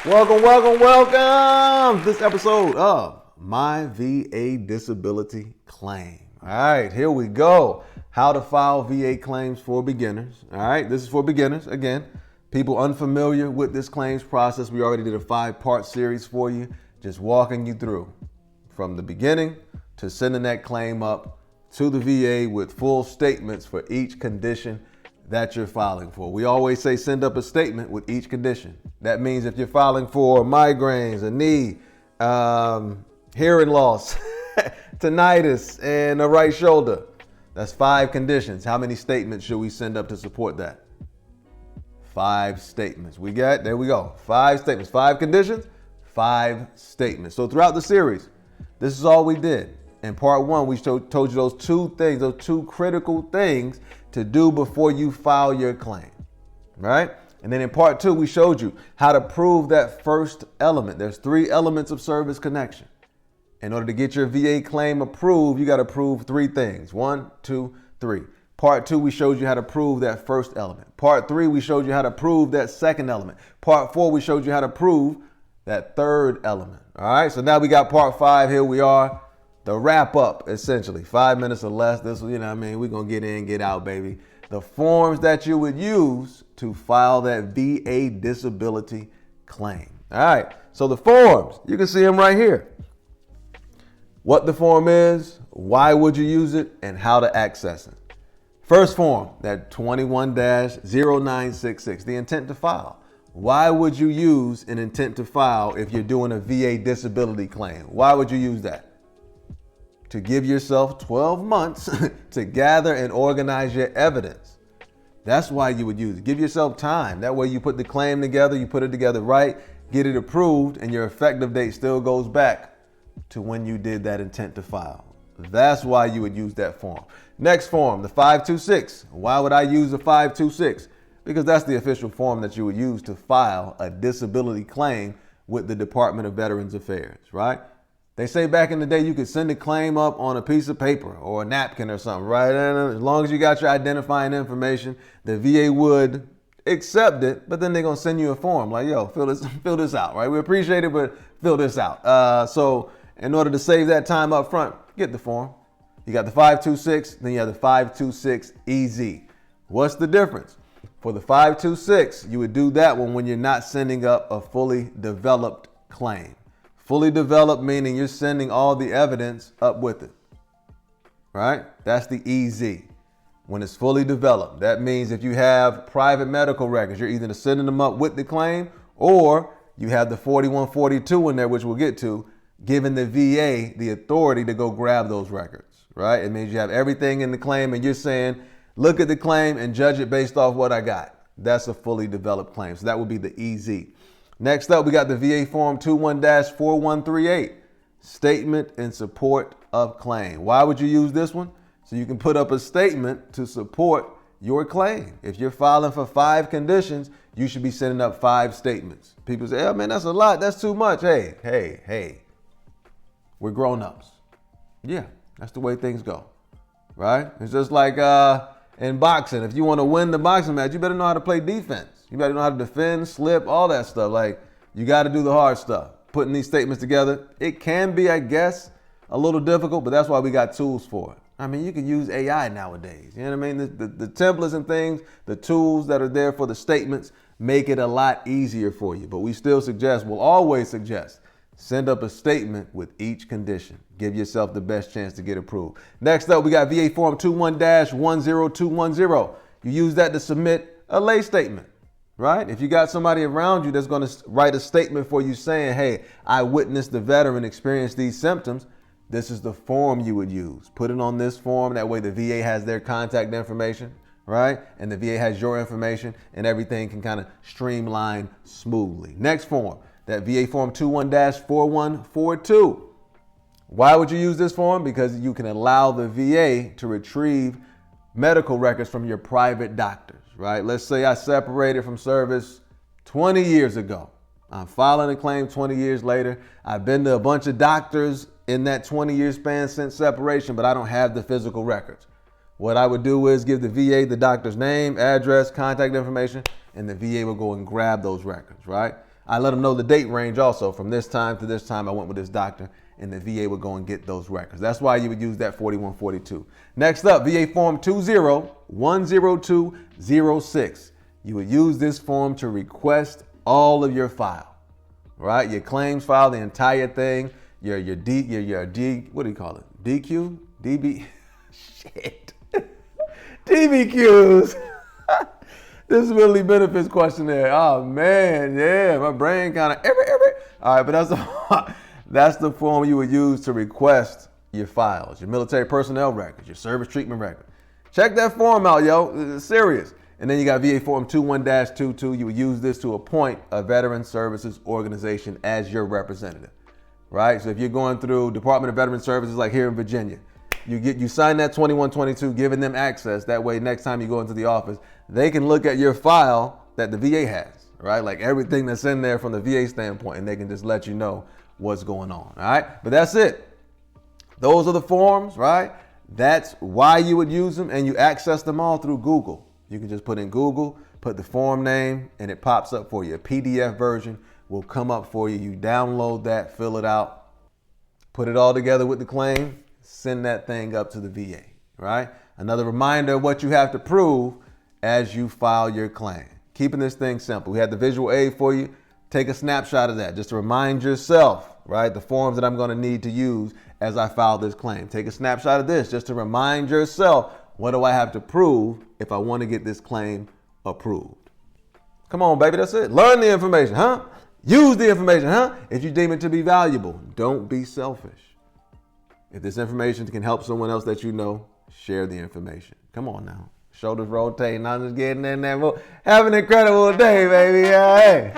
Welcome to this episode of My VA Disability Claim. All right, here we go. How to file VA claims for beginners. All right, this is for beginners. Again, people unfamiliar with this claims process. We already did a 5-part series for you, just walking you through from the beginning to sending that claim up to the VA with full statements for each condition that you're filing for. We always say send up a statement with each condition. That means if you're filing for migraines, a knee, hearing loss, tinnitus, and a right shoulder, that's 5 conditions. How many statements should we send up to support that? 5 statements. There we go. 5 statements, 5 conditions, 5 statements. So throughout the series, this is all we did. In part 1, we told you those 2 things, those 2 critical things to do before you file your claim, right? And then in part 2, we showed you how to prove that first element. There's 3 elements of service connection. In order to get your VA claim approved, you got to prove 3 things. 1, 2, 3. Part 2, we showed you how to prove that first element. Part 3, we showed you how to prove that second element. Part 4, we showed you how to prove that third element. All right, so now we got part 5. Here we are. The wrap up, essentially, 5 minutes or less. This, we're going to get in, get out, baby. The forms that you would use to file that VA disability claim. All right, so the forms, you can see them right here. What the form is, why would you use it, and how to access it. First form, that 21-0966, the intent to file. Why would you use an intent to file if you're doing a VA disability claim? Why would you use that? To give yourself 12 months to gather and organize your evidence. That's why you would use it. Give yourself time. That way you put the claim together, you put it together right, get it approved, and your effective date still goes back to when you did that intent to file. That's why you would use that form. Next form, the 526. Why would I use the 526? Because that's the official form that you would use to file a disability claim with the Department of Veterans Affairs, right? They say back in the day you could send a claim up on a piece of paper or a napkin or something, right? And as long as you got your identifying information, the VA would accept it, but then they're going to send you a form like, yo, fill this out, right? We appreciate it, but fill this out. So in order to save that time up front, get the form. You got the 526, then you have the 526 EZ. What's the difference? For the 526, you would do that one when you're not sending up a fully developed claim. Fully developed meaning you're sending all the evidence up with it, right? That's the EZ. When it's fully developed, that means if you have private medical records, you're either sending them up with the claim or you have the 4142 in there, which we'll get to, giving the VA the authority to go grab those records, right? It means you have everything in the claim and you're saying, look at the claim and judge it based off what I got. That's a fully developed claim. So that would be the EZ. Next up, we got the VA Form 21-4138, Statement in Support of Claim. Why would you use this one? So you can put up a statement to support your claim. If you're filing for 5 conditions, you should be sending up 5 statements. People say, oh man, that's a lot, that's too much. Hey, we're grown-ups. Yeah, that's the way things go, right? It's just like in boxing. If you want to win the boxing match, you better know how to play defense. You better know how to defend, slip, all that stuff. Like, you got to do the hard stuff. Putting these statements together, it can be, I guess, a little difficult, but that's why we got tools for it. I mean, you can use AI nowadays. You know what I mean? The templates and things, the tools that are there for the statements make it a lot easier for you. But we still suggest, we'll always suggest, send up a statement with each condition. Give yourself the best chance to get approved. Next up, we got VA Form 21-10210. You use that to submit a lay statement. Right? If you got somebody around you that's going to write a statement for you saying, hey, I witnessed the veteran experience these symptoms, this is the form you would use. Put it on this form. That way the VA has their contact information, right? And the VA has your information and everything can kind of streamline smoothly. Next form, that VA Form 21-4142. Why would you use this form? Because you can allow the VA to retrieve medical records from your private doctors. Right? Let's say I separated from service 20 years ago. I'm filing a claim 20 years later. I've been to a bunch of doctors in that 20-year span since separation, but I don't have the physical records. What I would do is give the VA the doctor's name, address, contact information, and the VA will go and grab those records, right? I let them know the date range also. From this time to this time, I went with this doctor, and the VA would go and get those records. That's why you would use that 4142. Next up, VA Form 2010206. You would use this form to request all of your file, right? Your claims file, the entire thing, your D, what do you call it? DQ? DB? Shit. DBQs. Disability benefits questionnaire. Oh man, yeah, my brain kind of All right, but that's the form you would use to request your files, your military personnel records, your service treatment record. Check that form out, yo. It's serious. And then you got VA Form 21-22. You would use this to appoint a veteran services organization as your representative, right? So if you're going through Department of Veteran Services, like here in Virginia, you sign that 2122, giving them access. That way, next time you go into the office, they can look at your file that the VA has, right? Like everything that's in there from the VA standpoint, and they can just let you know what's going on, all right? But that's it. Those are the forms, right? That's why you would use them, and you access them all through Google. You can just put in Google, put the form name, and it pops up for you. A PDF version will come up for you. You download that, fill it out, put it all together with the claim, send that thing up to the VA, right? Another reminder of what you have to prove as you file your claim. Keeping this thing simple. We had the visual aid for you. Take a snapshot of that just to remind yourself, right? The forms that I'm going to need to use as I file this claim. Take a snapshot of this just to remind yourself, what do I have to prove if I want to get this claim approved? Come on, baby, that's it. Learn the information, huh? Use the information, huh? If you deem it to be valuable, don't be selfish. If this information can help someone else that you know, share the information. Come on now. Shoulders rotating, I'm just getting in there. Have an incredible day, baby. Hey.